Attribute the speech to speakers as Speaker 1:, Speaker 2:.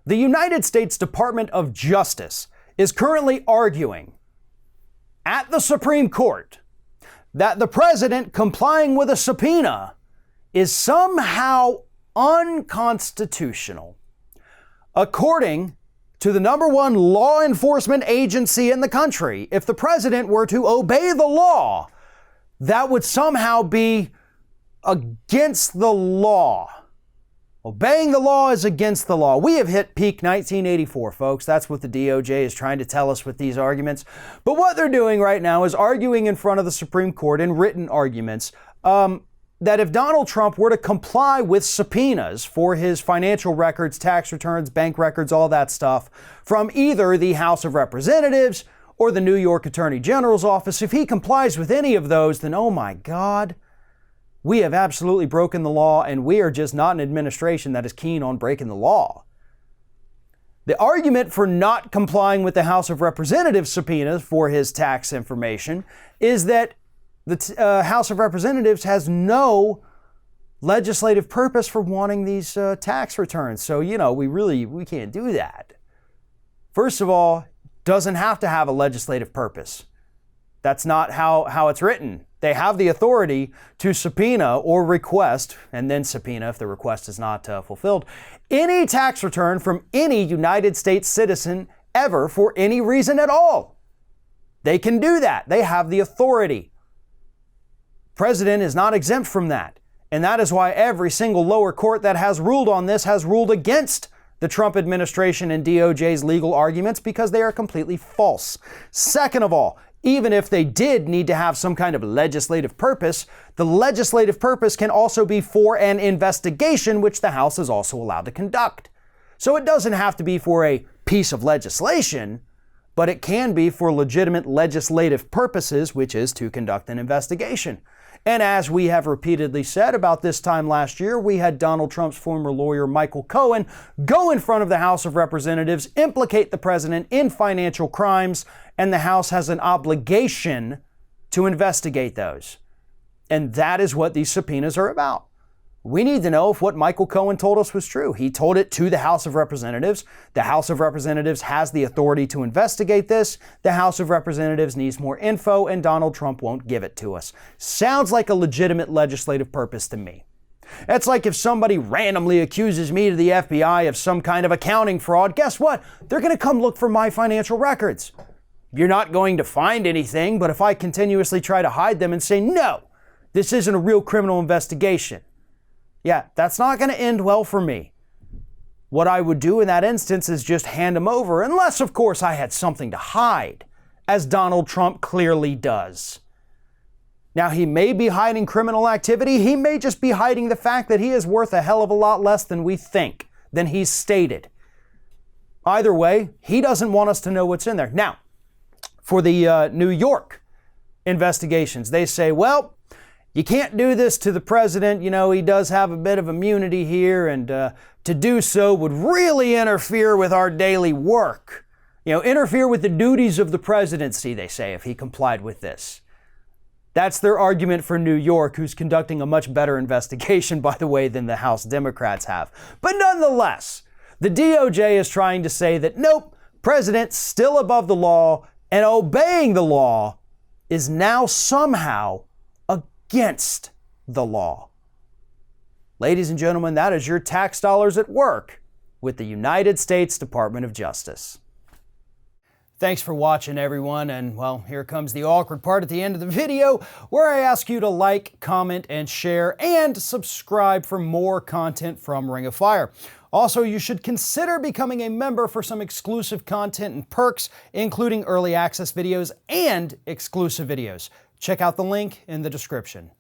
Speaker 1: The United States Department of Justice is currently arguing at the Supreme Court that the president complying with a subpoena is somehow unconstitutional. According to the number one law enforcement agency in the country, if the president were to obey the law, that would somehow be against the law. Obeying the law is against the law. We have hit peak 1984, folks. That's what the DOJ is trying to tell us with these arguments. But what they're doing right now is arguing in front of the Supreme Court in written arguments that if Donald Trump were to comply with subpoenas for his financial records, tax returns, bank records, all that stuff from either the House of Representatives or the New York Attorney General's office, if he complies with any of those, then oh my God, we have absolutely broken the law, and we are just not an administration that is keen on breaking the law. The argument for not complying with the House of Representatives subpoenas for his tax information is that the House of Representatives has no legislative purpose for wanting these tax returns. So, we can't do that. First of all, doesn't have to have a legislative purpose. That's not how it's written. They have the authority to subpoena or request, and then subpoena if the request is not fulfilled, any tax return from any United States citizen ever for any reason at all. They can do that. They have the authority. President is not exempt from that. And that is why every single lower court that has ruled on this has ruled against the Trump administration and DOJ's legal arguments because they are completely false. Second of all, even if they did need to have some kind of legislative purpose, the legislative purpose can also be for an investigation, which the House is also allowed to conduct. So it doesn't have to be for a piece of legislation, but it can be for legitimate legislative purposes, which is to conduct an investigation. And as we have repeatedly said, about this time last year, we had Donald Trump's former lawyer, Michael Cohen, go in front of the House of Representatives, implicate the president in financial crimes, and the House has an obligation to investigate those. And that is what these subpoenas are about. We need to know if what Michael Cohen told us was true. He told it to the House of Representatives. The House of Representatives has the authority to investigate this. The House of Representatives needs more info, and Donald Trump won't give it to us. Sounds like a legitimate legislative purpose to me. It's like if somebody randomly accuses me to the FBI of some kind of accounting fraud, guess what? They're going to come look for my financial records. You're not going to find anything, but if I continuously try to hide them and say, no, this isn't a real criminal investigation, yeah, that's not going to end well for me. What I would do in that instance is just hand them over, unless, of course, I had something to hide, as Donald Trump clearly does. Now, he may be hiding criminal activity. He may just be hiding the fact that he is worth a hell of a lot less than we think, than he's stated. Either way, he doesn't want us to know what's in there. Now, for the New York investigations, they say, well, you can't do this to the president. He does have a bit of immunity here, and to do so would really interfere with our daily work. Interfere with the duties of the presidency, they say, if he complied with this. That's their argument for New York, who's conducting a much better investigation, by the way, than the House Democrats have. But nonetheless, the DOJ is trying to say that, nope, president's still above the law, and obeying the law is now somehow against the law. Ladies and gentlemen, that is your tax dollars at work with the United States Department of Justice. Thanks for watching, everyone, and well, here comes the awkward part at the end of the video where I ask you to like, comment, and share, and subscribe for more content from Ring of Fire. Also, you should consider becoming a member for some exclusive content and perks, including early access videos and exclusive videos. Check out the link in the description.